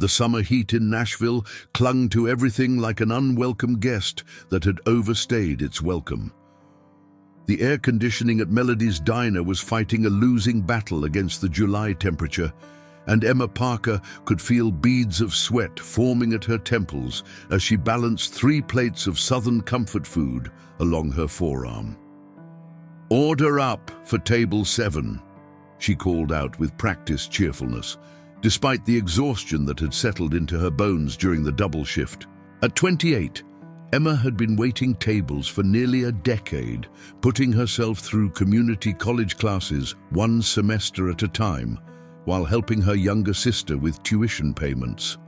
The summer heat in Nashville clung to everything like an unwelcome guest that had overstayed its welcome. The air conditioning at Melody's Diner was fighting a losing battle against the July temperature, and Emma Parker could feel beads of sweat forming at her temples as she balanced 3 plates of Southern comfort food along her forearm. "Order up for table 7, she called out with practiced cheerfulness, despite the exhaustion that had settled into her bones during the double shift. At 28, Emma had been waiting tables for nearly a decade, putting herself through community college classes 1 semester at a time, while helping her younger sister with tuition payments.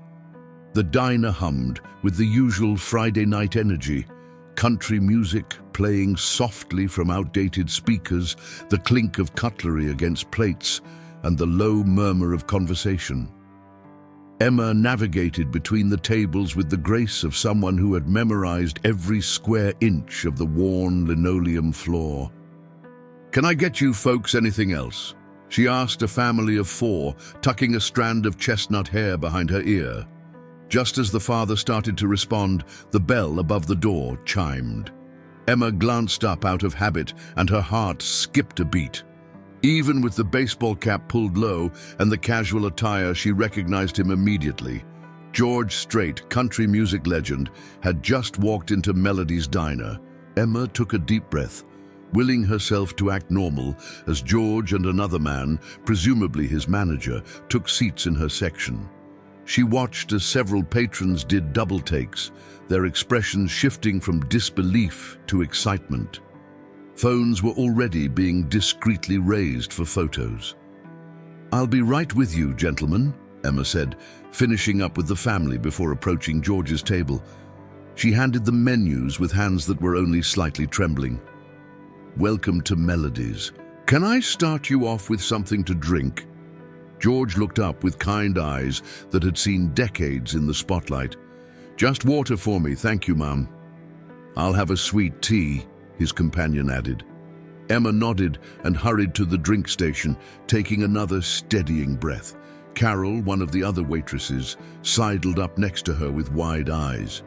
The diner hummed with the usual Friday night energy, country music playing softly from outdated speakers, the clink of cutlery against plates, and the low murmur of conversation. Emma navigated between the tables with the grace of someone who had memorized every square inch of the worn linoleum floor. "Can I get you folks anything else?" she asked a family of 4, tucking a strand of chestnut hair behind her ear. Just as the father started to respond, the bell above the door chimed. Emma glanced up out of habit, and her heart skipped a beat. Even with the baseball cap pulled low and the casual attire, she recognized him immediately. George Strait, country music legend, had just walked into Melody's Diner. Emma took a deep breath, willing herself to act normal as George and another man, presumably his manager, took seats in her section. She watched as several patrons did double takes, their expressions shifting from disbelief to excitement. Phones were already being discreetly raised for photos. "I'll be right with you, gentlemen," Emma said, finishing up with the family before approaching George's table. She handed them menus with hands that were only slightly trembling. "Welcome to Melody's. Can I start you off with something to drink?" George looked up with kind eyes that had seen decades in the spotlight. "Just water for me, thank you, Mum." "I'll have a sweet tea," his companion added. Emma nodded and hurried to the drink station, taking another steadying breath. Carol, one of the other waitresses, sidled up next to her with wide eyes.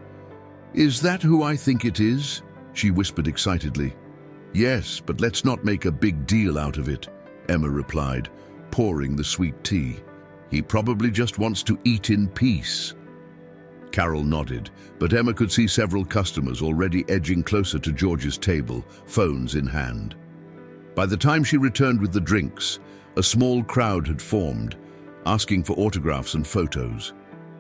"Is that who I think it is?" she whispered excitedly. "Yes, but let's not make a big deal out of it," Emma replied, pouring the sweet tea. "He probably just wants to eat in peace." Carol nodded, but Emma could see several customers already edging closer to George's table, phones in hand. By the time she returned with the drinks, a small crowd had formed, asking for autographs and photos.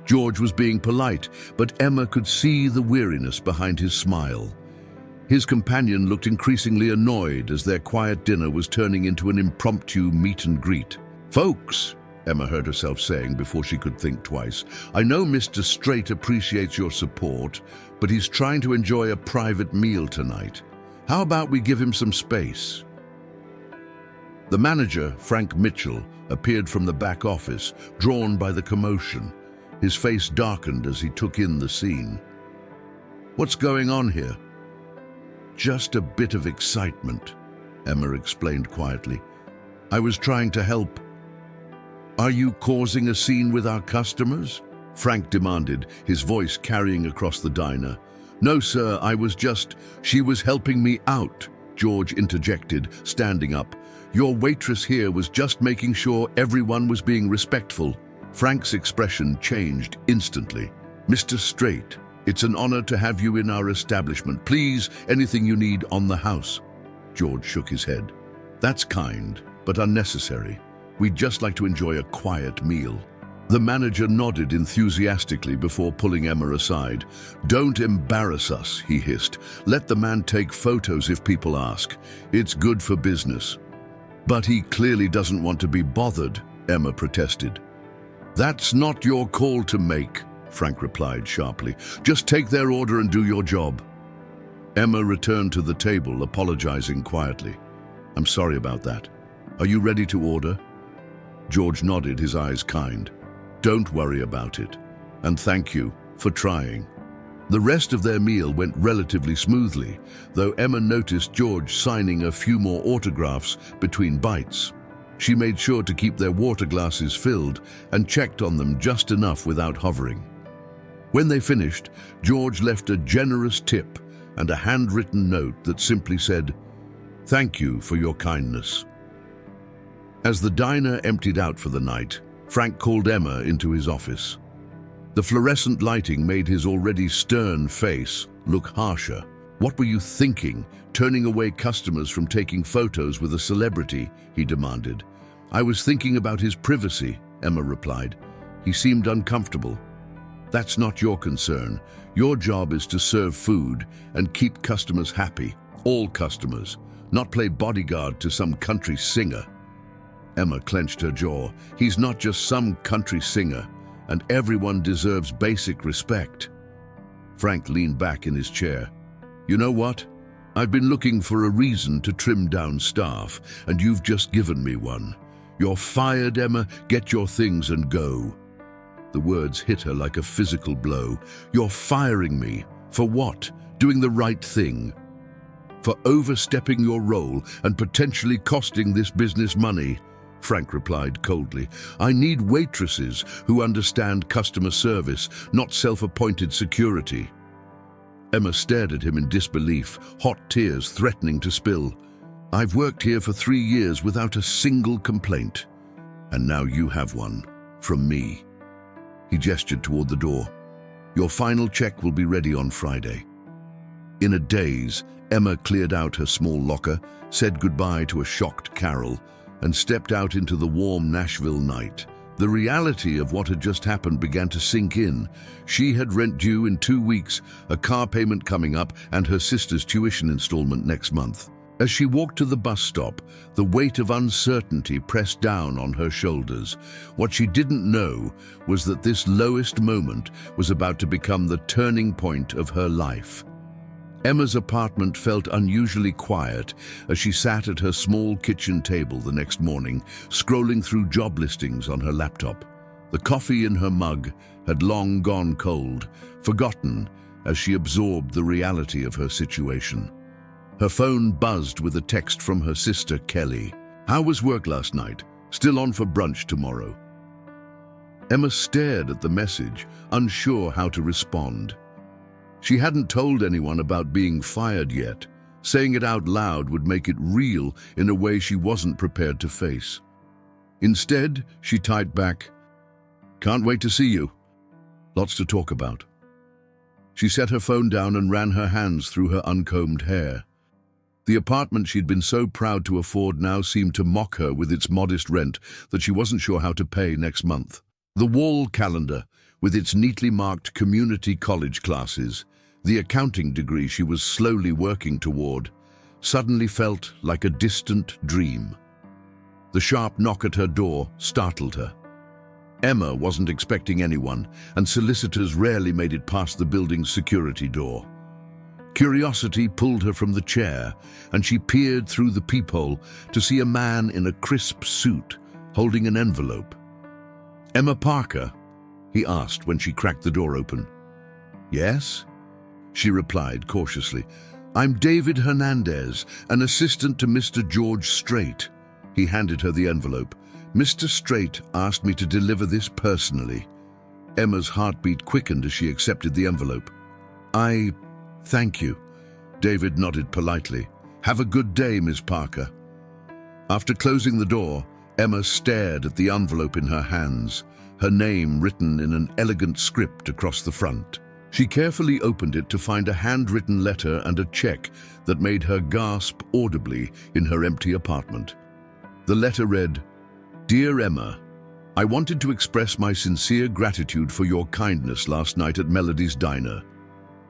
George was being polite, but Emma could see the weariness behind his smile. His companion looked increasingly annoyed as their quiet dinner was turning into an impromptu meet and greet. "Folks," Emma heard herself saying before she could think twice, "I know Mr. Strait appreciates your support, but he's trying to enjoy a private meal tonight. How about we give him some space?" The manager, Frank Mitchell, appeared from the back office, drawn by the commotion. His face darkened as he took in the scene. "What's going on here?" "Just a bit of excitement," Emma explained quietly. "I was trying to help." "Are you causing a scene with our customers?" Frank demanded, his voice carrying across the diner. "No, sir, she was helping me out," George interjected, standing up. "Your waitress here was just making sure everyone was being respectful." Frank's expression changed instantly. "Mr. Strait, it's an honor to have you in our establishment. Please, anything you need on the house." George shook his head. "That's kind, but unnecessary. We'd just like to enjoy a quiet meal." The manager nodded enthusiastically before pulling Emma aside. "Don't embarrass us," he hissed. "Let the man take photos if people ask. It's good for business." "But he clearly doesn't want to be bothered," Emma protested. "That's not your call to make," Frank replied sharply. "Just take their order and do your job." Emma returned to the table, apologizing quietly. "I'm sorry about that. Are you ready to order?" George nodded, his eyes kind. "Don't worry about it. And thank you for trying." The rest of their meal went relatively smoothly, though Emma noticed George signing a few more autographs between bites. She made sure to keep their water glasses filled and checked on them just enough without hovering. When they finished, George left a generous tip and a handwritten note that simply said, "Thank you for your kindness." As the diner emptied out for the night, Frank called Emma into his office. The fluorescent lighting made his already stern face look harsher. "What were you thinking, turning away customers from taking photos with a celebrity?" he demanded. "I was thinking about his privacy," Emma replied. "He seemed uncomfortable." "That's not your concern. Your job is to serve food and keep customers happy, all customers, not play bodyguard to some country singer." Emma clenched her jaw. "He's not just some country singer, and everyone deserves basic respect." Frank leaned back in his chair. "You know what? I've been looking for a reason to trim down staff, and you've just given me one. You're fired, Emma. Get your things and go." The words hit her like a physical blow. "You're firing me. For what? Doing the right thing? For overstepping your role and potentially costing this business money?" Frank replied coldly. "I need waitresses who understand customer service, not self-appointed security." Emma stared at him in disbelief, hot tears threatening to spill. "I've worked here for 3 years without a single complaint. And now you have one. From me." He gestured toward the door. "Your final check will be ready on Friday." In a daze, Emma cleared out her small locker, said goodbye to a shocked Carol, and stepped out into the warm Nashville night. The reality of what had just happened began to sink in. She had rent due in 2 weeks, a car payment coming up, and her sister's tuition installment next month. As she walked to the bus stop, the weight of uncertainty pressed down on her shoulders. What she didn't know was that this lowest moment was about to become the turning point of her life. Emma's apartment felt unusually quiet as she sat at her small kitchen table the next morning, scrolling through job listings on her laptop. The coffee in her mug had long gone cold, forgotten as she absorbed the reality of her situation. Her phone buzzed with a text from her sister, Kelly. "How was work last night? Still on for brunch tomorrow?" Emma stared at the message, unsure how to respond. She hadn't told anyone about being fired yet. Saying it out loud would make it real in a way she wasn't prepared to face. Instead, she typed back, "Can't wait to see you. Lots to talk about." She set her phone down and ran her hands through her uncombed hair. The apartment she'd been so proud to afford now seemed to mock her with its modest rent that she wasn't sure how to pay next month. The wall calendar, with its neatly marked community college classes, the accounting degree she was slowly working toward, suddenly felt like a distant dream. The sharp knock at her door startled her. Emma wasn't expecting anyone, and solicitors rarely made it past the building's security door. Curiosity pulled her from the chair, and she peered through the peephole to see a man in a crisp suit holding an envelope. "Emma Parker?" he asked when she cracked the door open. "Yes?" she replied cautiously. "I'm David Hernandez, an assistant to Mr. George Strait." He handed her the envelope. "Mr. Strait asked me to deliver this personally." Emma's heartbeat quickened as she accepted the envelope. Thank you." David nodded politely. "Have a good day, Ms. Parker." After closing the door, Emma stared at the envelope in her hands, her name written in an elegant script across the front. She carefully opened it to find a handwritten letter and a check that made her gasp audibly in her empty apartment. The letter read, "Dear Emma, I wanted to express my sincere gratitude for your kindness last night at Melody's Diner.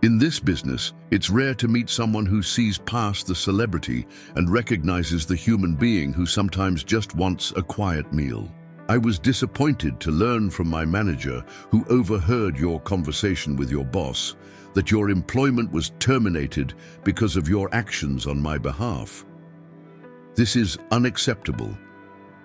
In this business, it's rare to meet someone who sees past the celebrity and recognizes the human being who sometimes just wants a quiet meal. I was disappointed to learn from my manager, who overheard your conversation with your boss, that your employment was terminated because of your actions on my behalf. This is unacceptable,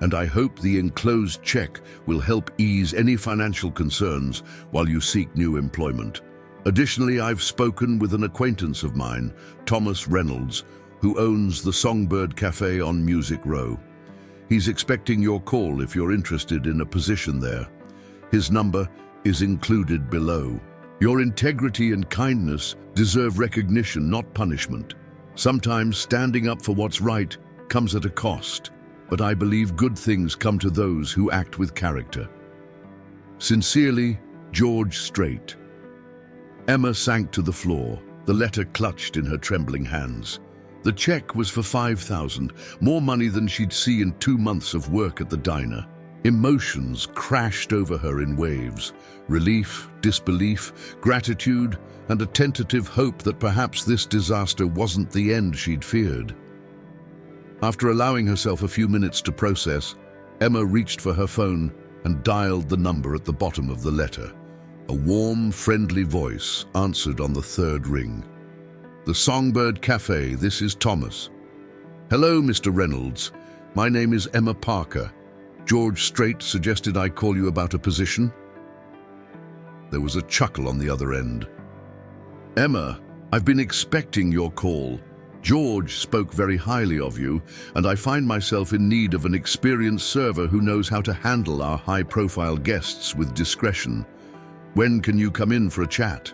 and I hope the enclosed check will help ease any financial concerns while you seek new employment. Additionally, I've spoken with an acquaintance of mine, Thomas Reynolds, who owns the Songbird Cafe on Music Row. He's expecting your call if you're interested in a position there. His number is included below. Your integrity and kindness deserve recognition, not punishment. Sometimes standing up for what's right comes at a cost, but I believe good things come to those who act with character. Sincerely, George Strait. Emma sank to the floor, the letter clutched in her trembling hands. The check was for $5,000, more money than she'd see in 2 months of work at the diner. Emotions crashed over her in waves. Relief, disbelief, gratitude, and a tentative hope that perhaps this disaster wasn't the end she'd feared. After allowing herself a few minutes to process, Emma reached for her phone and dialed the number at the bottom of the letter. A warm, friendly voice answered on the 3rd ring. The Songbird Cafe, this is Thomas. Hello, Mr. Reynolds. My name is Emma Parker. George Strait suggested I call you about a position. There was a chuckle on the other end. Emma, I've been expecting your call. George spoke very highly of you, and I find myself in need of an experienced server who knows how to handle our high-profile guests with discretion. When can you come in for a chat?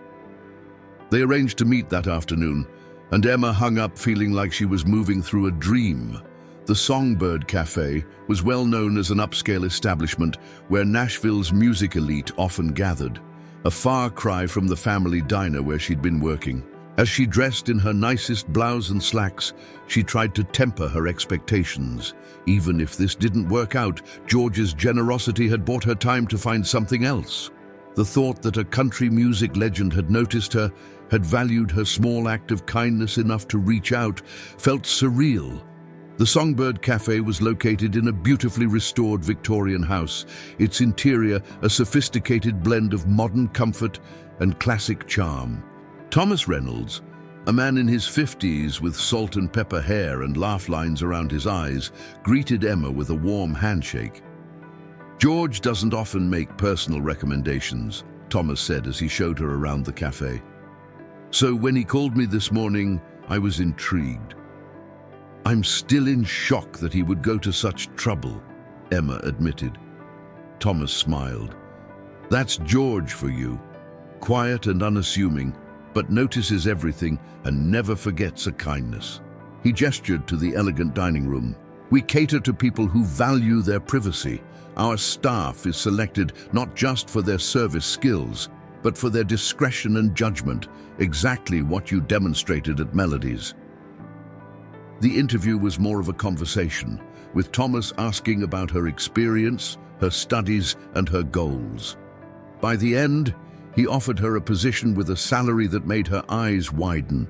They arranged to meet that afternoon, and Emma hung up feeling like she was moving through a dream. The Songbird Cafe was well known as an upscale establishment where Nashville's music elite often gathered, a far cry from the family diner where she'd been working. As she dressed in her nicest blouse and slacks, she tried to temper her expectations. Even if this didn't work out, George's generosity had bought her time to find something else. The thought that a country music legend had noticed her, had valued her small act of kindness enough to reach out, felt surreal. The Songbird Cafe was located in a beautifully restored Victorian house, its interior a sophisticated blend of modern comfort and classic charm. Thomas Reynolds, a man in his 50s with salt and pepper hair and laugh lines around his eyes, greeted Emma with a warm handshake. George doesn't often make personal recommendations, Thomas said as he showed her around the cafe. So when he called me this morning, I was intrigued. I'm still in shock that he would go to such trouble, Emma admitted. Thomas smiled. That's George for you. Quiet and unassuming, but notices everything and never forgets a kindness. He gestured to the elegant dining room. We cater to people who value their privacy. Our staff is selected not just for their service skills, but for their discretion and judgment, exactly what you demonstrated at Melody's. The interview was more of a conversation, with Thomas asking about her experience, her studies, and her goals. By the end, he offered her a position with a salary that made her eyes widen,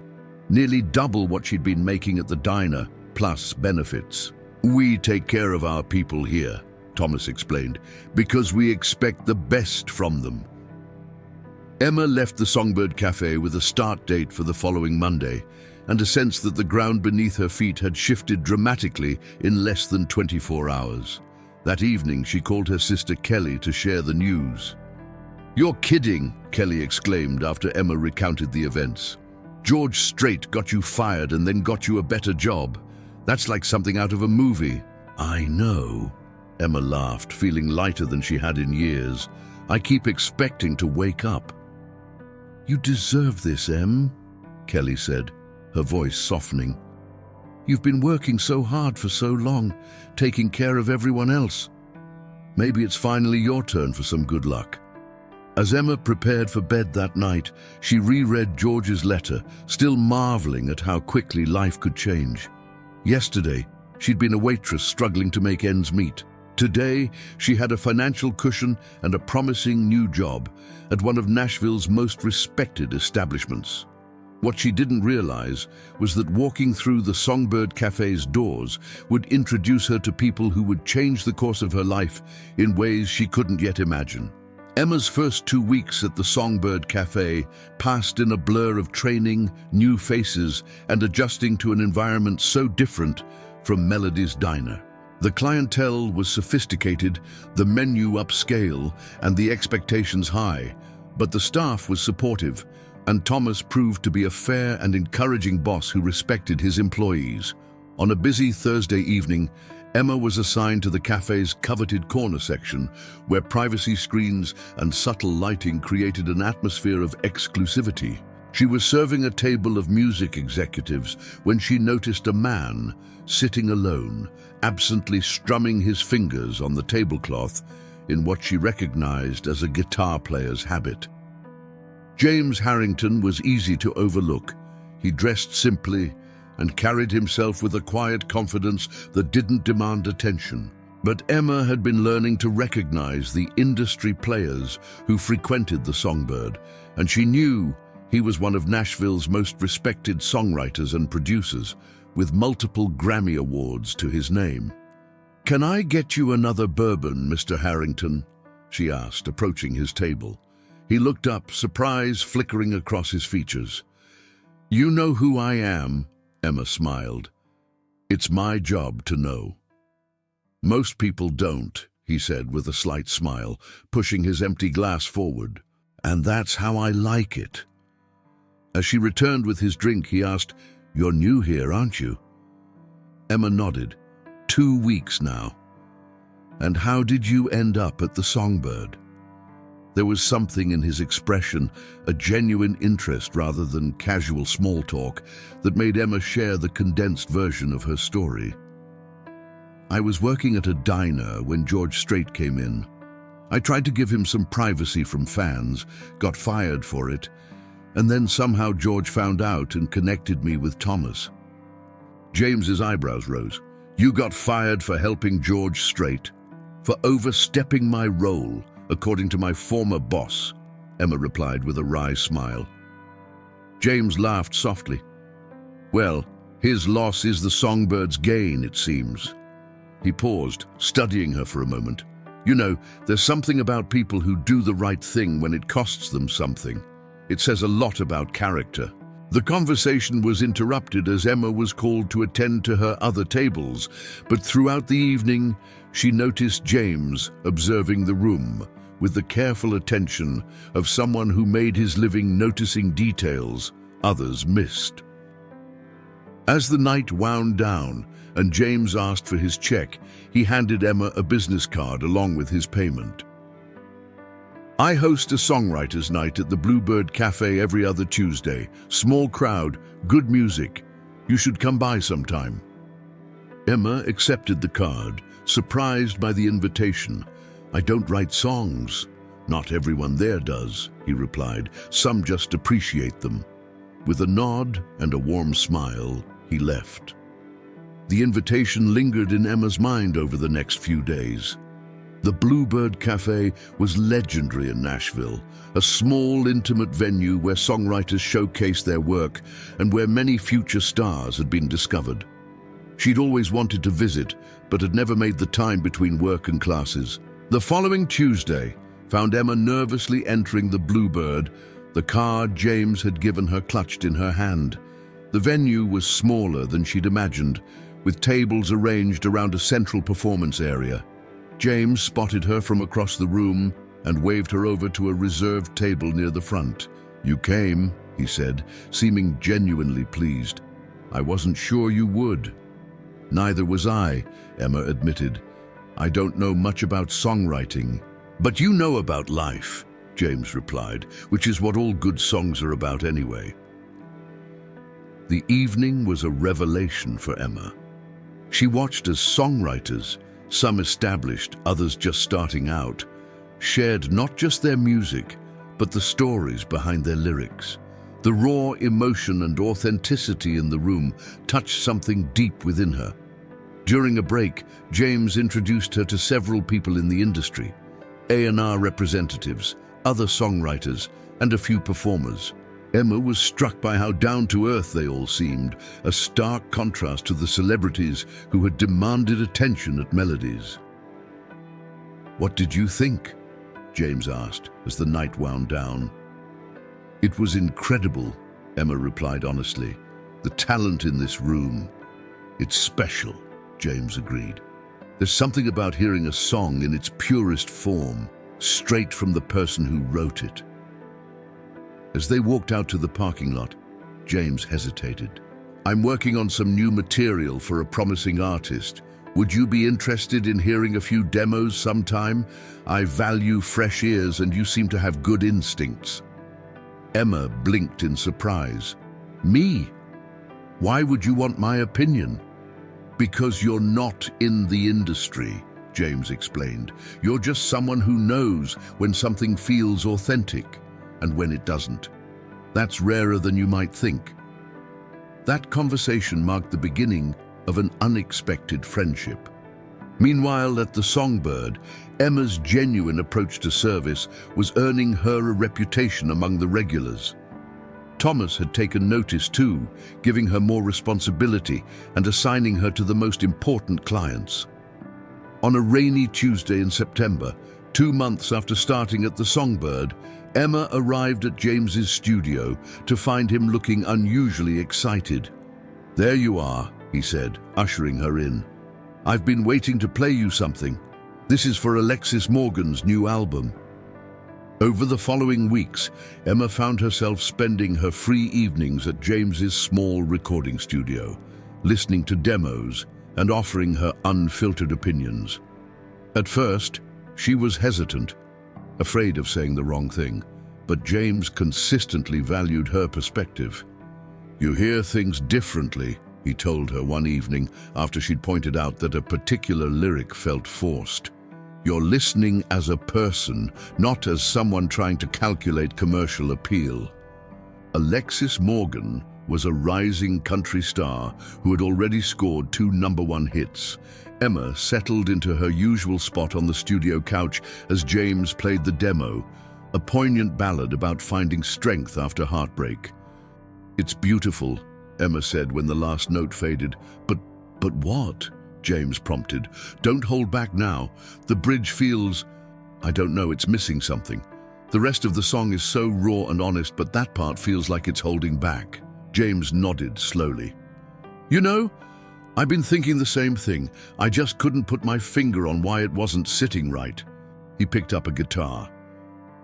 nearly double what she'd been making at the diner, plus benefits. We take care of our people here, Thomas explained, because we expect the best from them. Emma left the Songbird Cafe with a start date for the following Monday, and a sense that the ground beneath her feet had shifted dramatically in less than 24 hours. That evening, she called her sister Kelly to share the news. You're kidding, Kelly exclaimed after Emma recounted the events. George Strait got you fired and then got you a better job. That's like something out of a movie. I know, Emma laughed, feeling lighter than she had in years. I keep expecting to wake up. You deserve this, Em, Kelly said, her voice softening. You've been working so hard for so long, taking care of everyone else. Maybe it's finally your turn for some good luck. As Emma prepared for bed that night, she reread George's letter, still marveling at how quickly life could change. Yesterday, she'd been a waitress struggling to make ends meet. Today, she had a financial cushion and a promising new job at one of Nashville's most respected establishments. What she didn't realize was that walking through the Songbird Cafe's doors would introduce her to people who would change the course of her life in ways she couldn't yet imagine. Emma's first 2 weeks at the Songbird Cafe passed in a blur of training, new faces, and adjusting to an environment so different from Melody's diner. The clientele was sophisticated, the menu upscale, and the expectations high, but the staff was supportive, and Thomas proved to be a fair and encouraging boss who respected his employees. On a busy Thursday evening, Emma was assigned to the cafe's coveted corner section, where privacy screens and subtle lighting created an atmosphere of exclusivity. She was serving a table of music executives when she noticed a man sitting alone, absently strumming his fingers on the tablecloth in what she recognized as a guitar player's habit. James Harrington was easy to overlook. He dressed simply and carried himself with a quiet confidence that didn't demand attention. But Emma had been learning to recognize the industry players who frequented the Songbird, and she knew he was one of Nashville's most respected songwriters and producers, with multiple Grammy Awards to his name. "Can I get you another bourbon, Mr. Harrington?" she asked, approaching his table. He looked up, surprise flickering across his features. "You know who I am," Emma smiled. "It's my job to know." "Most people don't," he said with a slight smile, pushing his empty glass forward. "And that's how I like it." As she returned with his drink, he asked, "You're new here, aren't you?" Emma nodded. 2 weeks now. "And how did you end up at the Songbird?" There was something in his expression, a genuine interest rather than casual small talk, that made Emma share the condensed version of her story. "I was working at a diner when George Strait came in. I tried to give him some privacy from fans, got fired for it, and then somehow George found out and connected me with Thomas." James's eyebrows rose. "You got fired for helping George Strait? For overstepping my role, according to my former boss," Emma replied with a wry smile. James laughed softly. "Well, his loss is the Songbird's gain, it seems." He paused, studying her for a moment. "You know, there's something about people who do the right thing when it costs them something. It says a lot about character." The conversation was interrupted as Emma was called to attend to her other tables, but throughout the evening, she noticed James observing the room with the careful attention of someone who made his living noticing details others missed. As the night wound down and James asked for his check, he handed Emma a business card along with his payment. "I host a songwriters' night at the Bluebird Cafe every other Tuesday. Small crowd, good music. You should come by sometime." Emma accepted the card, surprised by the invitation. "I don't write songs." "Not everyone there does," he replied. "Some just appreciate them." With a nod and a warm smile, he left. The invitation lingered in Emma's mind over the next few days. The Bluebird Cafe was legendary in Nashville, a small, intimate venue where songwriters showcased their work and where many future stars had been discovered. She'd always wanted to visit, but had never made the time between work and classes. The following Tuesday found Emma nervously entering the Bluebird, the card James had given her clutched in her hand. The venue was smaller than she'd imagined, with tables arranged around a central performance area. James spotted her from across the room and waved her over to a reserved table near the front. "You came," he said, seeming genuinely pleased. "I wasn't sure you would." "Neither was I," Emma admitted. "I don't know much about songwriting." "But you know about life," James replied, "which is what all good songs are about anyway." The evening was a revelation for Emma. She watched as songwriters, some established, others just starting out, shared not just their music, but the stories behind their lyrics. The raw emotion and authenticity in the room touched something deep within her. During a break, James introduced her to several people in the industry, A&R representatives, other songwriters, and a few performers. Emma was struck by how down-to-earth they all seemed, a stark contrast to the celebrities who had demanded attention at Melodies. "What did you think?" James asked as the night wound down. "It was incredible," Emma replied honestly. "The talent in this room. It's special," James agreed. "There's something about hearing a song in its purest form, straight from the person who wrote it." As they walked out to the parking lot, James hesitated. "I'm working on some new material for a promising artist. Would you be interested in hearing a few demos sometime? I value fresh ears and you seem to have good instincts." Emma blinked in surprise. "Me? Why would you want my opinion?" "Because you're not in the industry," James explained. "You're just someone who knows when something feels authentic and when it doesn't. That's rarer than you might think." That conversation marked the beginning of an unexpected friendship. Meanwhile, at the Songbird, Emma's genuine approach to service was earning her a reputation among the regulars. Thomas had taken notice too, giving her more responsibility and assigning her to the most important clients. On a rainy Tuesday in September, 2 months after starting at the Songbird, Emma arrived at James's studio to find him looking unusually excited. "There you are," he said, ushering her in. "I've been waiting to play you something. This is for Alexis Morgan's new album." Over the following weeks, Emma found herself spending her free evenings at James's small recording studio, listening to demos and offering her unfiltered opinions. At first, she was hesitant, afraid of saying the wrong thing, but James consistently valued her perspective. "You hear things differently," he told her one evening after she'd pointed out that a particular lyric felt forced. "You're listening as a person, not as someone trying to calculate commercial appeal." Alexis Morgan was a rising country star who had already scored 2 number-1 hits. Emma settled into her usual spot on the studio couch as James played the demo, a poignant ballad about finding strength after heartbreak. "It's beautiful," Emma said when the last note faded. But what?" James prompted. "Don't hold back now. The bridge feels... I don't know, it's missing something. The rest of the song is so raw and honest, but that part feels like it's holding back." James nodded slowly. "You know, I've been thinking the same thing. I just couldn't put my finger on why it wasn't sitting right." He picked up a guitar.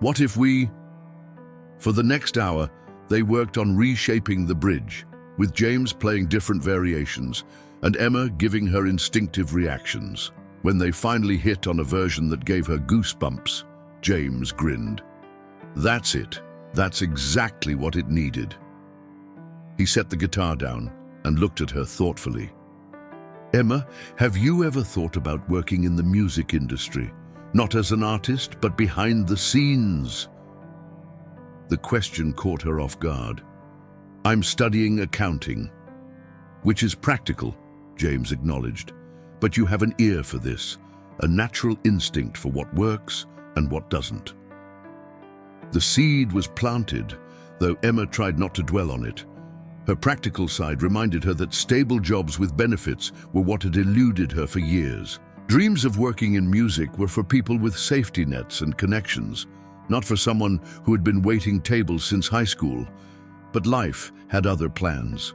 "What if we..." For the next hour, they worked on reshaping the bridge, with James playing different variations and Emma giving her instinctive reactions. When they finally hit on a version that gave her goosebumps, James grinned. "That's it. That's exactly what it needed." He set the guitar down and looked at her thoughtfully. "Emma, have you ever thought about working in the music industry? Not as an artist, but behind the scenes?" The question caught her off guard. "I'm studying accounting." "Which is practical," James acknowledged. "But you have an ear for this, a natural instinct for what works and what doesn't." The seed was planted, though Emma tried not to dwell on it. Her practical side reminded her that stable jobs with benefits were what had eluded her for years. Dreams of working in music were for people with safety nets and connections, not for someone who had been waiting tables since high school. But life had other plans.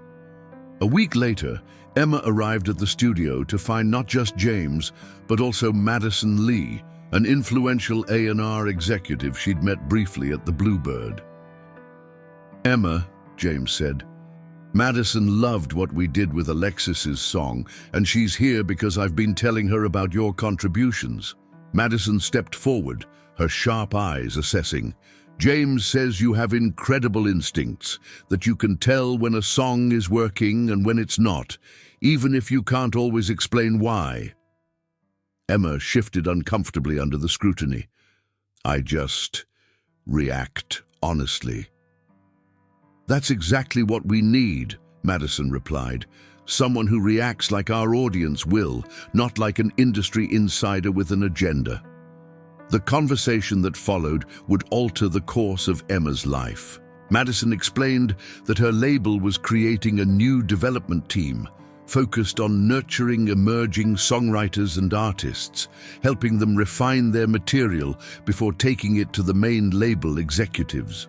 A week later, Emma arrived at the studio to find not just James, but also Madison Lee, an influential A&R executive she'd met briefly at the Bluebird. "Emma," James said, "Madison loved what we did with Alexis's song, and she's here because I've been telling her about your contributions." Madison stepped forward, her sharp eyes assessing. "James says you have incredible instincts, that you can tell when a song is working and when it's not, even if you can't always explain why." Emma shifted uncomfortably under the scrutiny. "I just react honestly." "That's exactly what we need," Madison replied. "Someone who reacts like our audience will, not like an industry insider with an agenda." The conversation that followed would alter the course of Emma's life. Madison explained that her label was creating a new development team, focused on nurturing emerging songwriters and artists, helping them refine their material before taking it to the main label executives.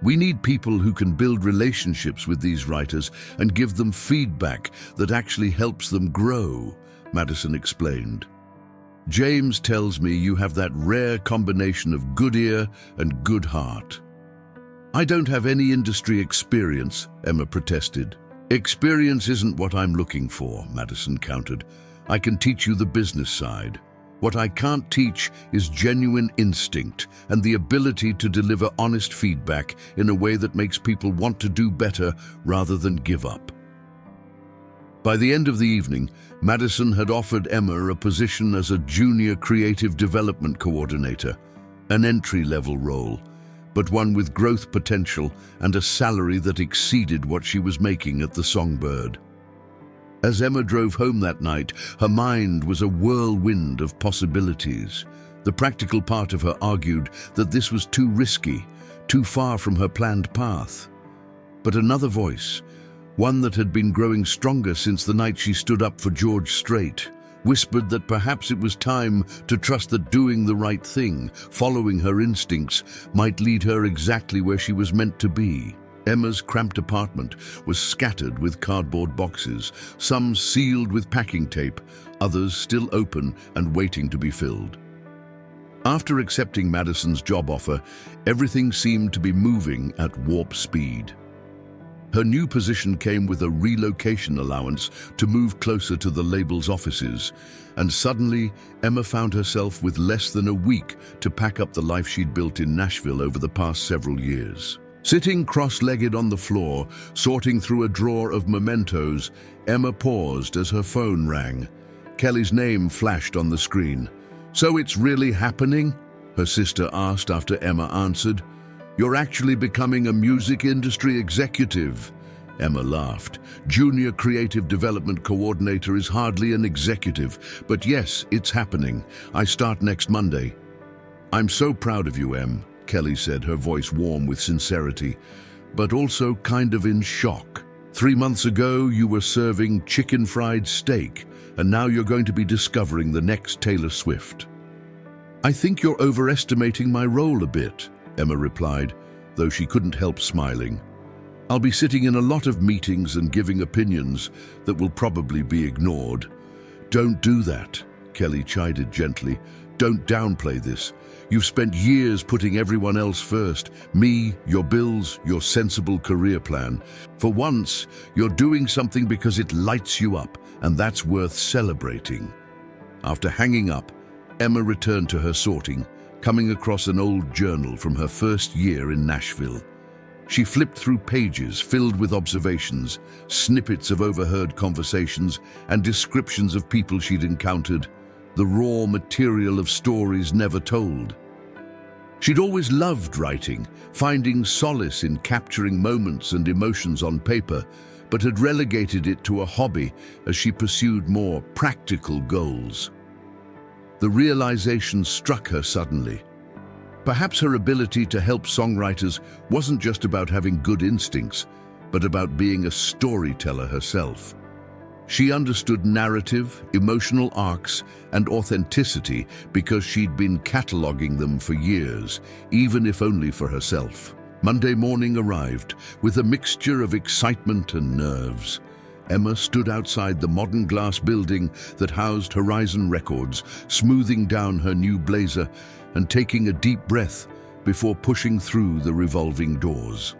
"We need people who can build relationships with these writers and give them feedback that actually helps them grow," Madison explained. "James tells me you have that rare combination of good ear and good heart." "I don't have any industry experience," Emma protested. "Experience isn't what I'm looking for," Madison countered. I can teach you the business side. What I can't teach is genuine instinct and the ability to deliver honest feedback in a way that makes people want to do better rather than give up." By the end of the evening, Madison had offered Emma a position as a junior creative development coordinator, an entry-level role, but one with growth potential and a salary that exceeded what she was making at the Songbird. As Emma drove home that night, her mind was a whirlwind of possibilities. The practical part of her argued that this was too risky, too far from her planned path. But another voice, one that had been growing stronger since the night she stood up for George Strait, whispered that perhaps it was time to trust that doing the right thing, following her instincts, might lead her exactly where she was meant to be. Emma's cramped apartment was scattered with cardboard boxes, some sealed with packing tape, others still open and waiting to be filled. After accepting Madison's job offer, everything seemed to be moving at warp speed. Her new position came with a relocation allowance to move closer to the label's offices, and suddenly Emma found herself with less than a week to pack up the life she'd built in Nashville over the past several years. Sitting cross-legged on the floor, sorting through a drawer of mementos, Emma paused as her phone rang. Kelly's name flashed on the screen. "So it's really happening?" her sister asked after Emma answered. "You're actually becoming a music industry executive." Emma laughed. "Junior Creative Development Coordinator is hardly an executive, but yes, it's happening. I start next Monday." "I'm so proud of you, Em," Kelly said, her voice warm with sincerity, but also kind of in shock. 3 months ago, you were serving chicken fried steak, and now you're going to be discovering the next Taylor Swift." "I think you're overestimating my role a bit," Emma replied, though she couldn't help smiling. "I'll be sitting in a lot of meetings and giving opinions that will probably be ignored." "Don't do that," Kelly chided gently. "Don't downplay this. You've spent years putting everyone else first. Me, your bills, your sensible career plan. For once, you're doing something because it lights you up, and that's worth celebrating." After hanging up, Emma returned to her sorting, coming across an old journal from her first year in Nashville. She flipped through pages filled with observations, snippets of overheard conversations, and descriptions of people she'd encountered, the raw material of stories never told. She'd always loved writing, finding solace in capturing moments and emotions on paper, but had relegated it to a hobby as she pursued more practical goals. The realization struck her suddenly. Perhaps her ability to help songwriters wasn't just about having good instincts, but about being a storyteller herself. She understood narrative, emotional arcs, and authenticity because she'd been cataloging them for years, even if only for herself. Monday morning arrived with a mixture of excitement and nerves. Emma stood outside the modern glass building that housed Horizon Records, smoothing down her new blazer and taking a deep breath before pushing through the revolving doors.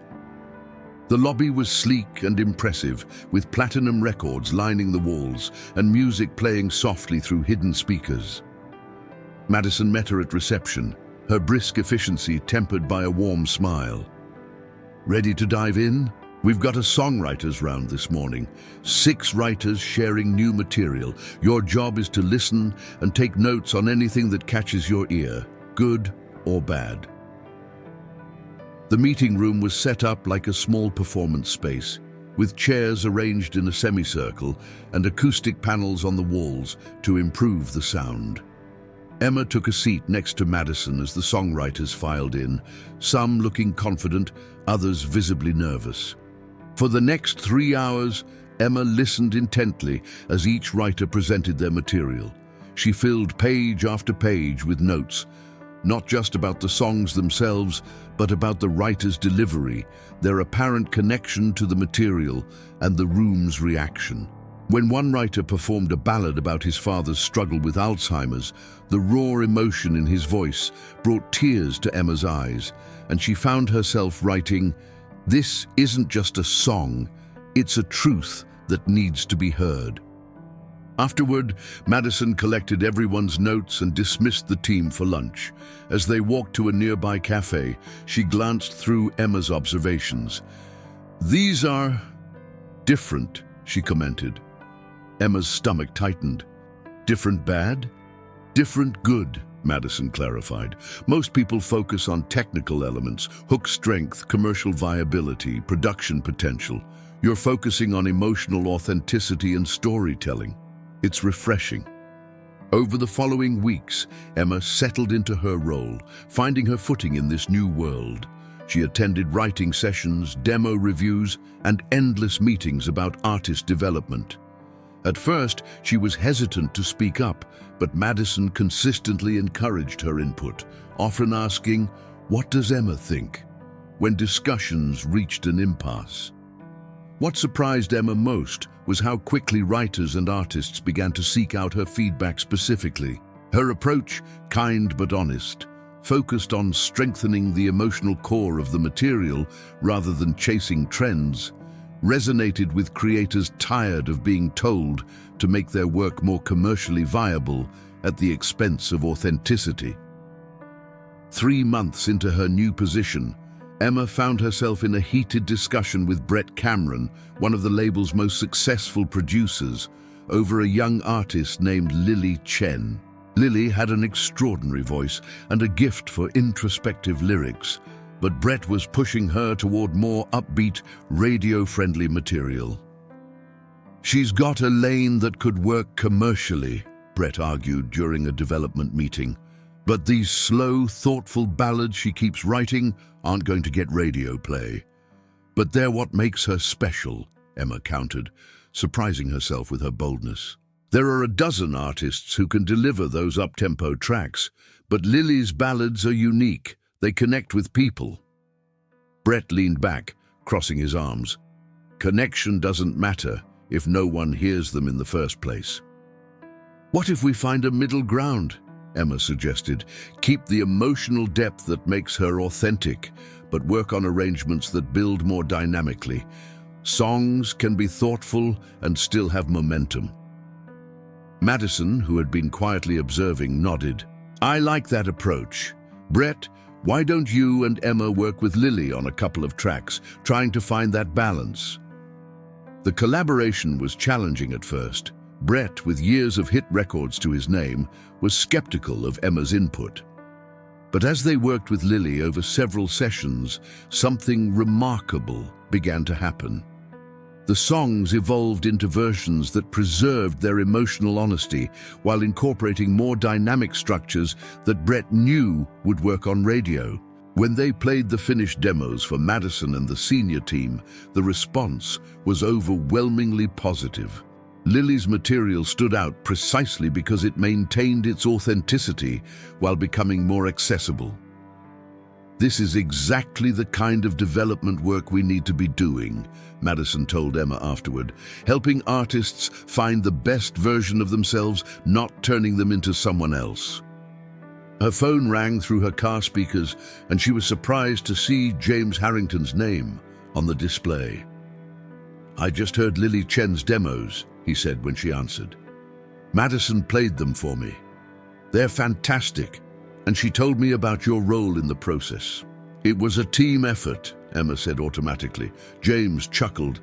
The lobby was sleek and impressive, with platinum records lining the walls and music playing softly through hidden speakers. Madison met her at reception, her brisk efficiency tempered by a warm smile. "Ready to dive in? We've got a songwriters round this morning. 6 writers sharing new material. Your job is to listen and take notes on anything that catches your ear, good or bad." The meeting room was set up like a small performance space, with chairs arranged in a semicircle and acoustic panels on the walls to improve the sound. Emma took a seat next to Madison as the songwriters filed in, some looking confident, others visibly nervous. For the next 3 hours, Emma listened intently as each writer presented their material. She filled page after page with notes, not just about the songs themselves, but about the writer's delivery, their apparent connection to the material, and the room's reaction. When one writer performed a ballad about his father's struggle with Alzheimer's, the raw emotion in his voice brought tears to Emma's eyes, and she found herself writing, "This isn't just a song, it's a truth that needs to be heard." Afterward, Madison collected everyone's notes and dismissed the team for lunch. As they walked to a nearby cafe, she glanced through Emma's observations. "These are different," she commented. Emma's stomach tightened. "Different bad? Different good," Madison clarified. "Most people focus on technical elements, hook strength, commercial viability, production potential. You're focusing on emotional authenticity and storytelling. It's refreshing." Over the following weeks, Emma settled into her role, finding her footing in this new world. She attended writing sessions, demo reviews, and endless meetings about artist development. At first, she was hesitant to speak up, but Madison consistently encouraged her input, often asking, "What does Emma think?" when discussions reached an impasse. What surprised Emma most was how quickly writers and artists began to seek out her feedback specifically. Her approach, kind but honest, focused on strengthening the emotional core of the material rather than chasing trends, resonated with creators tired of being told to make their work more commercially viable at the expense of authenticity. 3 months into her new position, Emma found herself in a heated discussion with Brett Cameron, one of the label's most successful producers, over a young artist named Lily Chen. Lily had an extraordinary voice and a gift for introspective lyrics, but Brett was pushing her toward more upbeat, radio-friendly material. "She's got a lane that could work commercially," Brett argued during a development meeting. "But these slow, thoughtful ballads she keeps writing aren't going to get radio play." "But they're what makes her special," Emma countered, surprising herself with her boldness. "There are a dozen artists who can deliver those up-tempo tracks, but Lily's ballads are unique. They connect with people." Brett leaned back, crossing his arms. "Connection doesn't matter if no one hears them in the first place." "What if we find a middle ground?" Emma suggested. "Keep the emotional depth that makes her authentic, but work on arrangements that build more dynamically. Songs can be thoughtful and still have momentum." Madison, who had been quietly observing, nodded. "I like that approach. Brett, why don't you and Emma work with Lily on a couple of tracks, trying to find that balance?" The collaboration was challenging at first. Brett, with years of hit records to his name, was skeptical of Emma's input. But as they worked with Lily over several sessions, something remarkable began to happen. The songs evolved into versions that preserved their emotional honesty while incorporating more dynamic structures that Brett knew would work on radio. When they played the finished demos for Madison and the senior team, the response was overwhelmingly positive. Lily's material stood out precisely because it maintained its authenticity while becoming more accessible. "This is exactly the kind of development work we need to be doing," Madison told Emma afterward, "helping artists find the best version of themselves, not turning them into someone else." Her phone rang through her car speakers, and she was surprised to see James Harrington's name on the display. "I just heard Lily Chen's demos," he said when she answered. "Madison played them for me. They're fantastic, and she told me about your role in the process." "It was a team effort," Emma said automatically. James chuckled.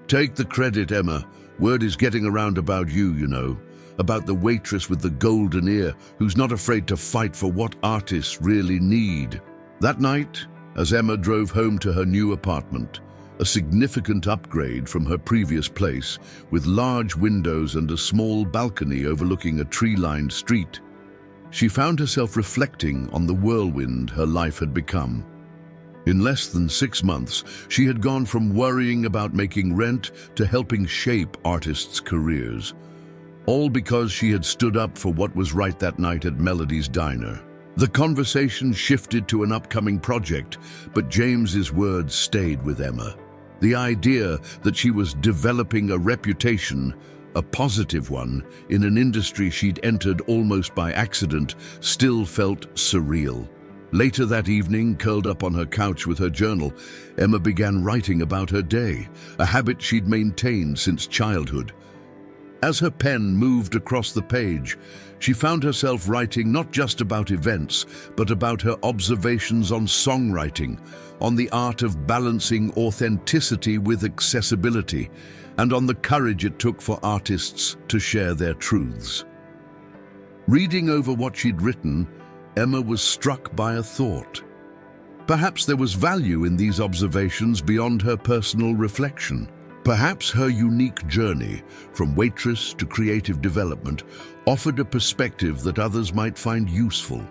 "Take the credit, Emma. Word is getting around about you, you know. About the waitress with the golden ear, who's not afraid to fight for what artists really need." That night, as Emma drove home to her new apartment, a significant upgrade from her previous place, with large windows and a small balcony overlooking a tree-lined street, she found herself reflecting on the whirlwind her life had become. In less than 6 months, she had gone from worrying about making rent to helping shape artists' careers, all because she had stood up for what was right that night at Melody's Diner. The conversation shifted to an upcoming project, but James's words stayed with Emma. The idea that she was developing a reputation, a positive one, in an industry she'd entered almost by accident, still felt surreal. Later that evening, curled up on her couch with her journal, Emma began writing about her day, a habit she'd maintained since childhood. As her pen moved across the page, she found herself writing not just about events, but about her observations on songwriting, on the art of balancing authenticity with accessibility, and on the courage it took for artists to share their truths. Reading over what she'd written, Emma was struck by a thought. Perhaps there was value in these observations beyond her personal reflection. Perhaps her unique journey, from waitress to creative development, offered a perspective that others might find useful.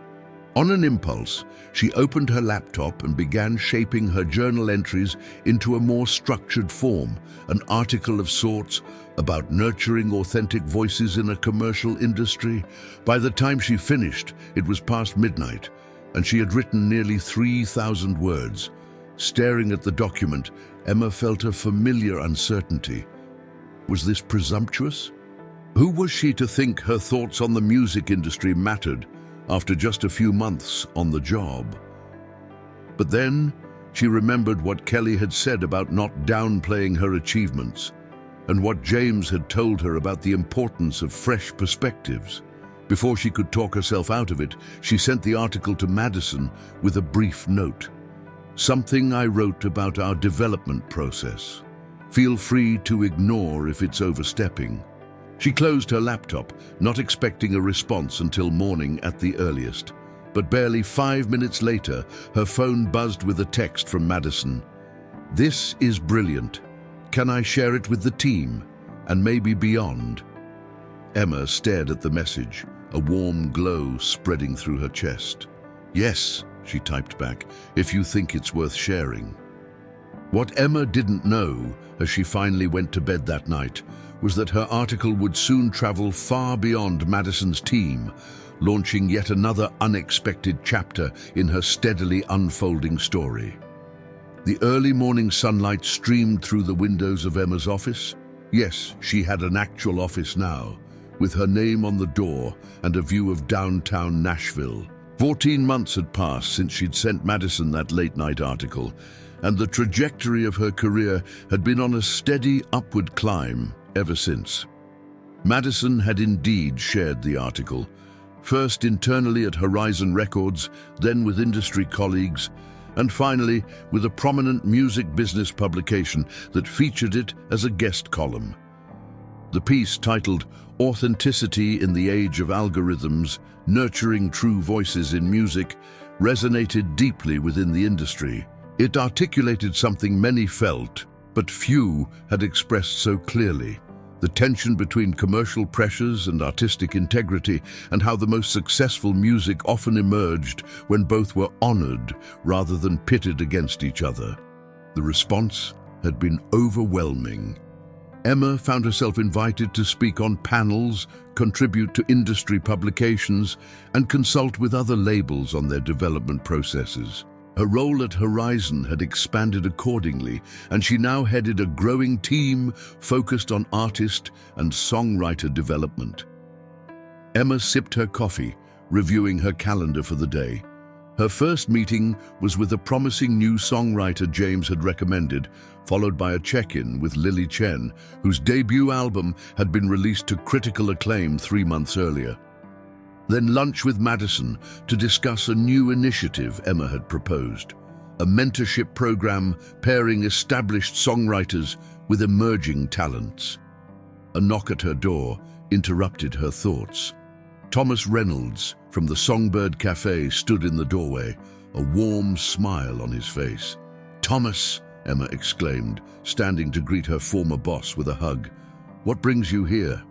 On an impulse, she opened her laptop and began shaping her journal entries into a more structured form, an article of sorts about nurturing authentic voices in a commercial industry. By the time she finished, it was past midnight, and she had written nearly 3,000 words. Staring at the document, Emma felt a familiar uncertainty. Was this presumptuous? Who was she to think her thoughts on the music industry mattered after just a few months on the job? But then she remembered what Kelly had said about not downplaying her achievements, and what James had told her about the importance of fresh perspectives. Before she could talk herself out of it, she sent the article to Madison with a brief note. "Something I wrote about our development process. Feel free to ignore if it's overstepping." She closed her laptop, not expecting a response until morning at the earliest. But barely 5 minutes later, her phone buzzed with a text from Madison. "This is brilliant. Can I share it with the team? And maybe beyond?" Emma stared at the message, a warm glow spreading through her chest. "Yes," she typed back, "if you think it's worth sharing." What Emma didn't know, as she finally went to bed that night, was that her article would soon travel far beyond Madison's team, launching yet another unexpected chapter in her steadily unfolding story. The early morning sunlight streamed through the windows of Emma's office. Yes, she had an actual office now, with her name on the door and a view of downtown Nashville. 14 months had passed since she'd sent Madison that late-night article, and the trajectory of her career had been on a steady upward climb ever since. Madison had indeed shared the article, first internally at Horizon Records, then with industry colleagues, and finally with a prominent music business publication that featured it as a guest column. The piece, titled "Authenticity in the Age of Algorithms, Nurturing True Voices in Music," resonated deeply within the industry. It articulated something many felt, but few had expressed so clearly: the tension between commercial pressures and artistic integrity, and how the most successful music often emerged when both were honored rather than pitted against each other. The response had been overwhelming. Emma found herself invited to speak on panels, contribute to industry publications, and consult with other labels on their development processes. Her role at Horizon had expanded accordingly, and she now headed a growing team focused on artist and songwriter development. Emma sipped her coffee, reviewing her calendar for the day. Her first meeting was with a promising new songwriter James had recommended, followed by a check-in with Lily Chen, whose debut album had been released to critical acclaim 3 months earlier. Then lunch with Madison to discuss a new initiative Emma had proposed, a mentorship program pairing established songwriters with emerging talents. A knock at her door interrupted her thoughts. Thomas Reynolds from the Songbird Cafe stood in the doorway, a warm smile on his face. "Thomas," Emma exclaimed, standing to greet her former boss with a hug. "What brings you here?"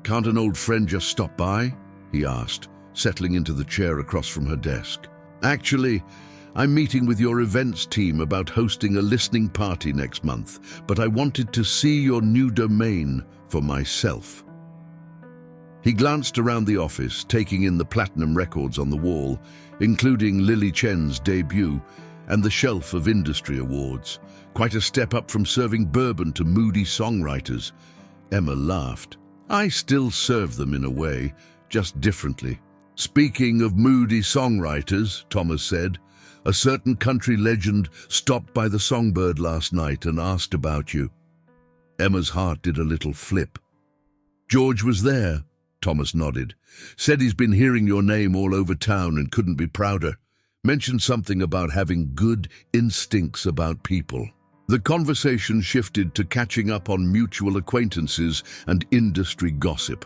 "Can't an old friend just stop by?" he asked, settling into the chair across from her desk. "Actually, I'm meeting with your events team about hosting a listening party next month, but I wanted to see your new domain for myself." He glanced around the office, taking in the platinum records on the wall, including Lily Chen's debut and the shelf of industry awards. Quite a step up from serving bourbon to moody songwriters. Emma laughed. "I still serve them in a way, just differently." "Speaking of moody songwriters," Thomas said, "a certain country legend stopped by the Songbird last night and asked about you." Emma's heart did a little flip. George was there, Thomas nodded. Said he's been hearing your name all over town and couldn't be prouder. Mentioned something about having good instincts about people. The conversation shifted to catching up on mutual acquaintances and industry gossip.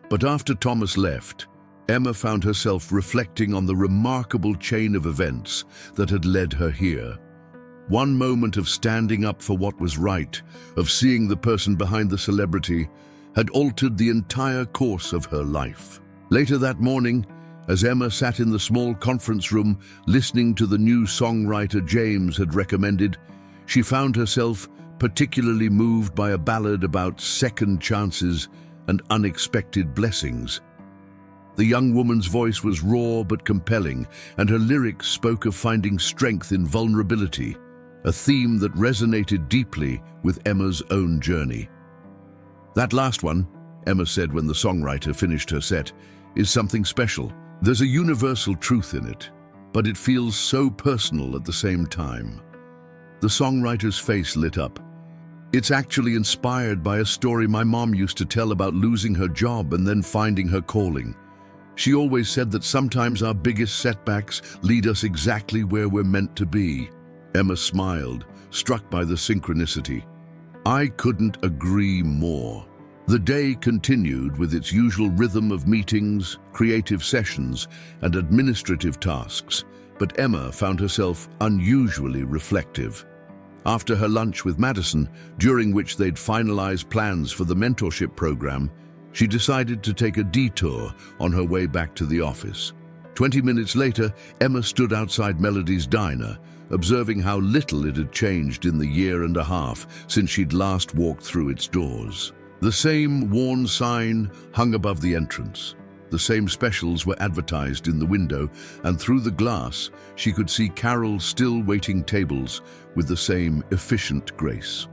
But after Thomas left, Emma found herself reflecting on the remarkable chain of events that had led her here. One moment of standing up for what was right, of seeing the person behind the celebrity, had altered the entire course of her life. Later that morning, as Emma sat in the small conference room listening to the new songwriter James had recommended, she found herself particularly moved by a ballad about second chances and unexpected blessings. The young woman's voice was raw but compelling, and her lyrics spoke of finding strength in vulnerability, a theme that resonated deeply with Emma's own journey. That last one, Emma said when the songwriter finished her set, is something special. There's a universal truth in it, but it feels so personal at the same time. The songwriter's face lit up. It's actually inspired by a story my mom used to tell about losing her job and then finding her calling. She always said that sometimes our biggest setbacks lead us exactly where we're meant to be. Emma smiled, struck by the synchronicity. I couldn't agree more. The day continued with its usual rhythm of meetings, creative sessions, and administrative tasks, but Emma found herself unusually reflective. After her lunch with Madison, during which they'd finalized plans for the mentorship program, she decided to take a detour on her way back to the office. 20 minutes later, Emma stood outside Melody's diner, observing how little it had changed in the year and a half since she'd last walked through its doors. The same worn sign hung above the entrance. The same specials were advertised in the window, and through the glass, she could see Carol still waiting tables with the same efficient grace.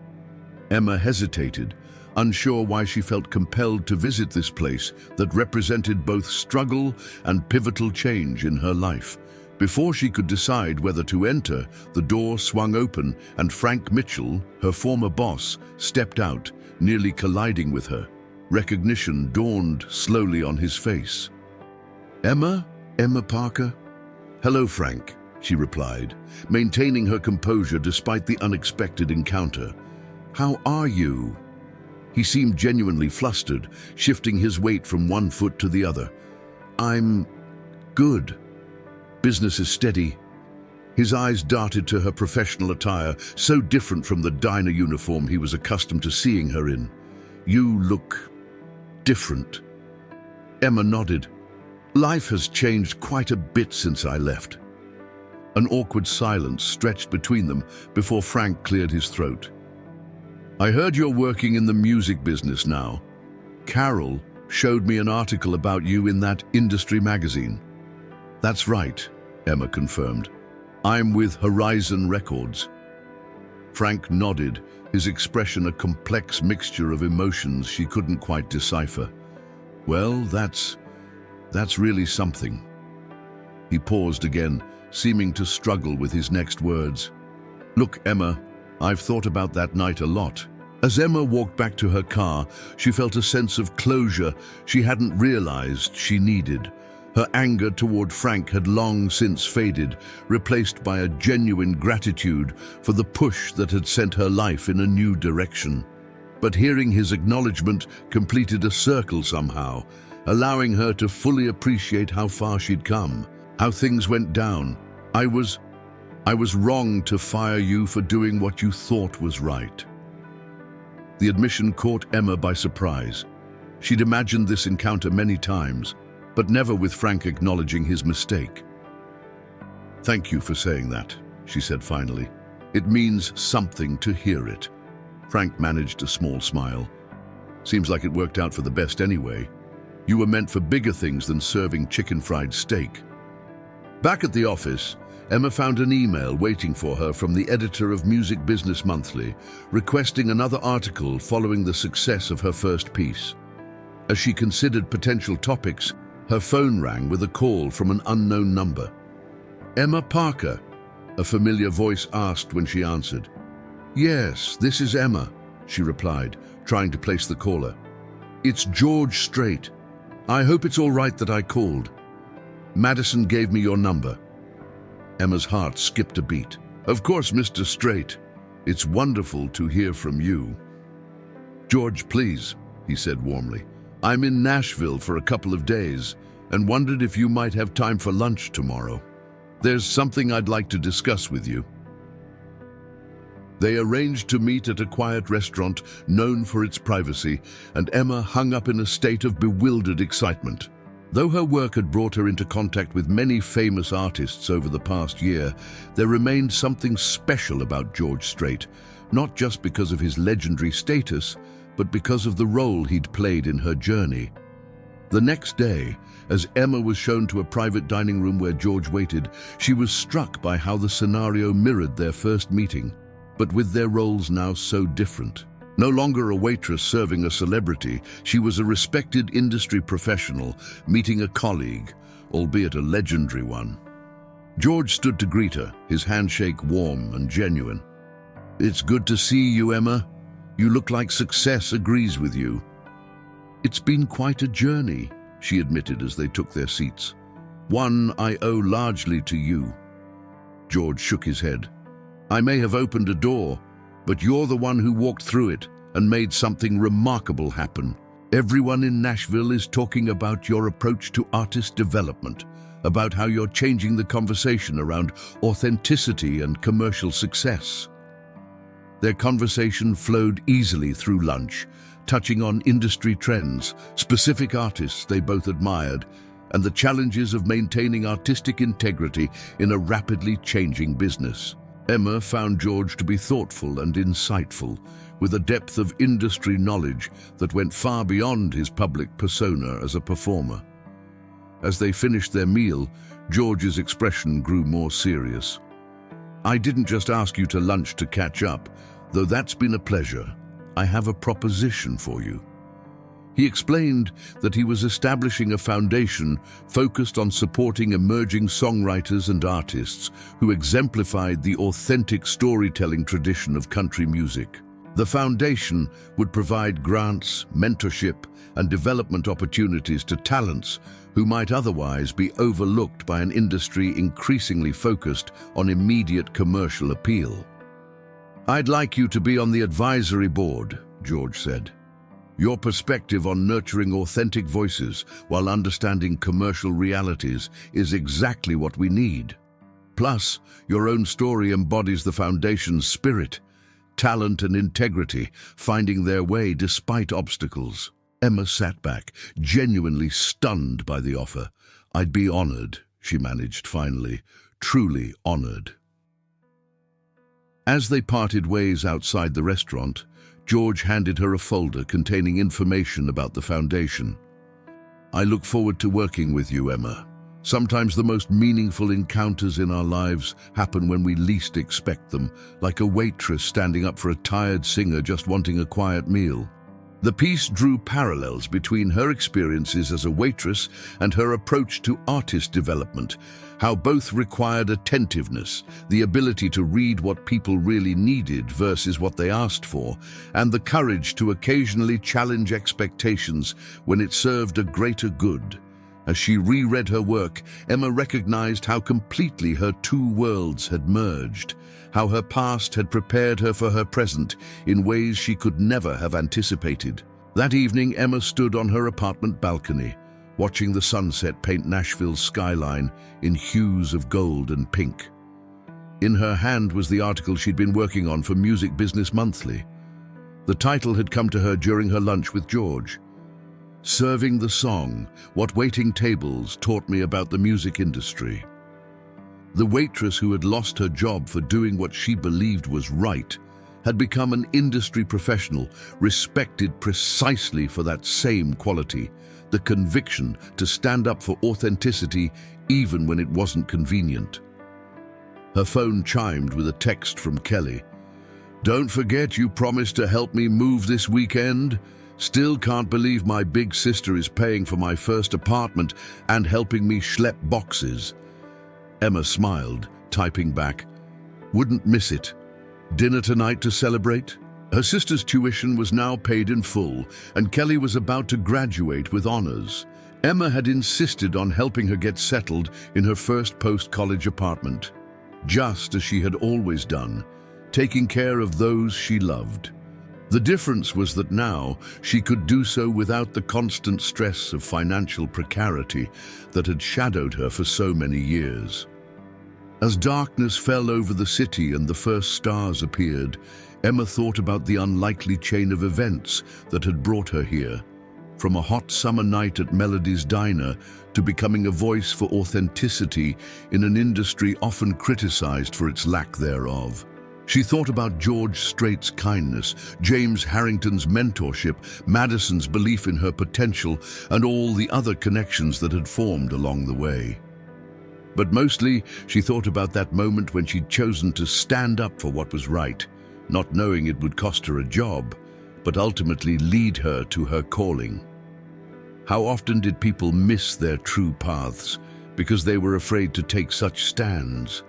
Emma hesitated, unsure why she felt compelled to visit this place that represented both struggle and pivotal change in her life. Before she could decide whether to enter, the door swung open and Frank Mitchell, her former boss, stepped out, nearly colliding with her. Recognition dawned slowly on his face. Emma? Emma Parker? Hello, Frank, she replied, maintaining her composure despite the unexpected encounter. How are you? He seemed genuinely flustered, shifting his weight from one foot to the other. I'm good. Business is steady. His eyes darted to her professional attire, so different from the diner uniform he was accustomed to seeing her in. You look different. Emma nodded. Life has changed quite a bit since I left. An awkward silence stretched between them before Frank cleared his throat. I heard you're working in the music business now. Carol showed me an article about you in that industry magazine. That's right, Emma confirmed. I'm with Horizon Records. Frank nodded, his expression a complex mixture of emotions she couldn't quite decipher. Well, that's really something. He paused again, seeming to struggle with his next words. Look, Emma, I've thought about that night a lot. As Emma walked back to her car, she felt a sense of closure she hadn't realized she needed. Her anger toward Frank had long since faded, replaced by a genuine gratitude for the push that had sent her life in a new direction. But hearing his acknowledgement completed a circle somehow, allowing her to fully appreciate how far she'd come, how things went down. I was wrong to fire you for doing what you thought was right. The admission caught Emma by surprise. She'd imagined this encounter many times, but never with Frank acknowledging his mistake. Thank you for saying that, she said finally. It means something to hear it. Frank managed a small smile. Seems like it worked out for the best anyway. You were meant for bigger things than serving chicken fried steak. Back at the office, Emma found an email waiting for her from the editor of Music Business Monthly, requesting another article following the success of her first piece. As she considered potential topics, her phone rang with a call from an unknown number. Emma Parker, a familiar voice asked when she answered. Yes, this is Emma, she replied, trying to place the caller. It's George Strait. I hope it's all right that I called. Madison gave me your number. Emma's heart skipped a beat. Of course, Mr. Strait. It's wonderful to hear from you. George, please, he said warmly. I'm in Nashville for a couple of days and wondered if you might have time for lunch tomorrow. There's something I'd like to discuss with you. They arranged to meet at a quiet restaurant known for its privacy, and Emma hung up in a state of bewildered excitement. Though her work had brought her into contact with many famous artists over the past year, there remained something special about George Strait, not just because of his legendary status, but because of the role he'd played in her journey. The next day, as Emma was shown to a private dining room where George waited, she was struck by how the scenario mirrored their first meeting, but with their roles now so different. No longer a waitress serving a celebrity, she was a respected industry professional meeting a colleague, albeit a legendary one. George stood to greet her, his handshake warm and genuine. It's good to see you, Emma. You look like success agrees with you. It's been quite a journey, she admitted as they took their seats. One I owe largely to you. George shook his head. I may have opened a door, but you're the one who walked through it and made something remarkable happen. Everyone in Nashville is talking about your approach to artist development, about how you're changing the conversation around authenticity and commercial success. Their conversation flowed easily through lunch, touching on industry trends, specific artists they both admired, and the challenges of maintaining artistic integrity in a rapidly changing business. Emma found George to be thoughtful and insightful, with a depth of industry knowledge that went far beyond his public persona as a performer. As they finished their meal, George's expression grew more serious. I didn't just ask you to lunch to catch up, though that's been a pleasure. I have a proposition for you. He explained that he was establishing a foundation focused on supporting emerging songwriters and artists who exemplified the authentic storytelling tradition of country music. The foundation would provide grants, mentorship, and development opportunities to talents who might otherwise be overlooked by an industry increasingly focused on immediate commercial appeal. I'd like you to be on the advisory board, George said. Your perspective on nurturing authentic voices while understanding commercial realities is exactly what we need. Plus, your own story embodies the foundation's spirit, talent and integrity, finding their way despite obstacles. Emma sat back, genuinely stunned by the offer. I'd be honored, she managed finally, truly honored. As they parted ways outside the restaurant, George handed her a folder containing information about the foundation. I look forward to working with you, Emma. Sometimes the most meaningful encounters in our lives happen when we least expect them, like a waitress standing up for a tired singer just wanting a quiet meal. The piece drew parallels between her experiences as a waitress and her approach to artist development, how both required attentiveness, the ability to read what people really needed versus what they asked for, and the courage to occasionally challenge expectations when it served a greater good. As she reread her work, Emma recognized how completely her two worlds had merged, how her past had prepared her for her present in ways she could never have anticipated. That evening, Emma stood on her apartment balcony, watching the sunset paint Nashville's skyline in hues of gold and pink. In her hand was the article she'd been working on for Music Business Monthly. The title had come to her during her lunch with George. Serving the Song, What Waiting Tables Taught Me About the Music Industry. The waitress who had lost her job for doing what she believed was right had become an industry professional, respected precisely for that same quality, the conviction to stand up for authenticity even when it wasn't convenient. Her phone chimed with a text from Kelly. Don't forget you promised to help me move this weekend. Still can't believe my big sister is paying for my first apartment and helping me schlep boxes. Emma smiled, typing back, wouldn't miss it. Dinner tonight to celebrate? Her sister's tuition was now paid in full, and Kelly was about to graduate with honors. Emma had insisted on helping her get settled in her first post-college apartment, just as she had always done, taking care of those she loved. The difference was that now she could do so without the constant stress of financial precarity that had shadowed her for so many years. As darkness fell over the city and the first stars appeared, Emma thought about the unlikely chain of events that had brought her here, from a hot summer night at Melody's Diner to becoming a voice for authenticity in an industry often criticized for its lack thereof. She thought about George Strait's kindness, James Harrington's mentorship, Madison's belief in her potential, and all the other connections that had formed along the way. But mostly, she thought about that moment when she'd chosen to stand up for what was right, not knowing it would cost her a job, but ultimately lead her to her calling. How often did people miss their true paths because they were afraid to take such stands?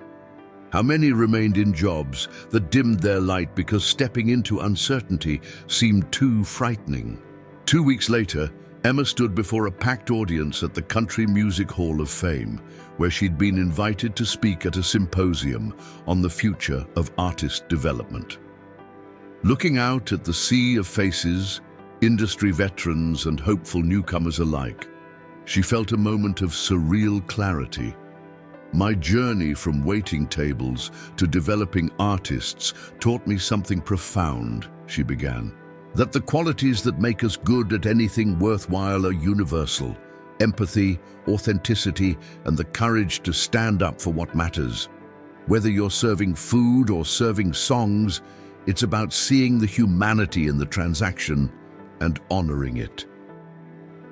How many remained in jobs that dimmed their light because stepping into uncertainty seemed too frightening? 2 weeks later, Emma stood before a packed audience at the Country Music Hall of Fame, where she'd been invited to speak at a symposium on the future of artist development. Looking out at the sea of faces, industry veterans and hopeful newcomers alike, she felt a moment of surreal clarity. My journey from waiting tables to developing artists taught me something profound, she began. That the qualities that make us good at anything worthwhile are universal: empathy, authenticity, and the courage to stand up for what matters. Whether you're serving food or serving songs, it's about seeing the humanity in the transaction and honoring it.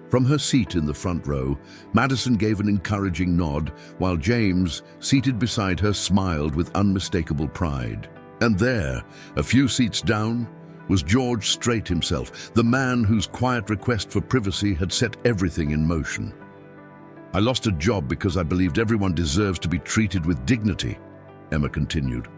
From her seat in the front row, Madison gave an encouraging nod, while James, seated beside her, smiled with unmistakable pride. And there, a few seats down, was George Strait himself, the man whose quiet request for privacy had set everything in motion. "I lost a job because I believed everyone deserves to be treated with dignity," Emma continued.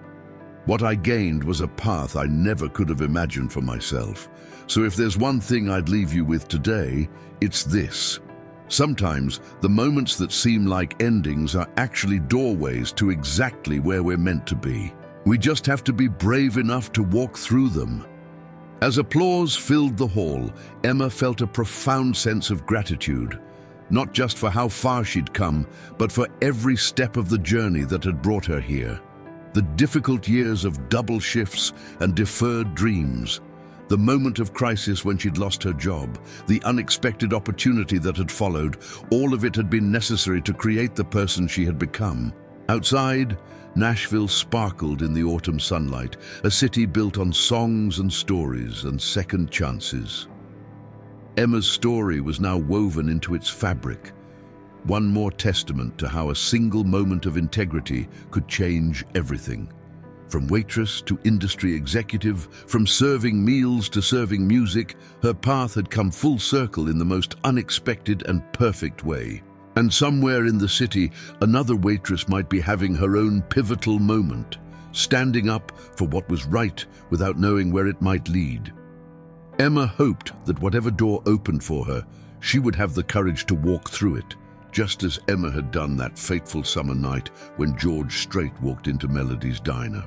"What I gained was a path I never could have imagined for myself. So if there's one thing I'd leave you with today, it's this. Sometimes the moments that seem like endings are actually doorways to exactly where we're meant to be. We just have to be brave enough to walk through them." As applause filled the hall, Emma felt a profound sense of gratitude, not just for how far she'd come, but for every step of the journey that had brought her here. The difficult years of double shifts and deferred dreams, the moment of crisis when she'd lost her job, the unexpected opportunity that had followed, all of it had been necessary to create the person she had become. Outside, Nashville sparkled in the autumn sunlight, a city built on songs and stories and second chances. Emma's story was now woven into its fabric, one more testament to how a single moment of integrity could change everything. From waitress to industry executive, from serving meals to serving music, her path had come full circle in the most unexpected and perfect way. And somewhere in the city, another waitress might be having her own pivotal moment, standing up for what was right without knowing where it might lead. Emma hoped that whatever door opened for her, she would have the courage to walk through it, just as Emma had done that fateful summer night when George Strait walked into Melody's Diner.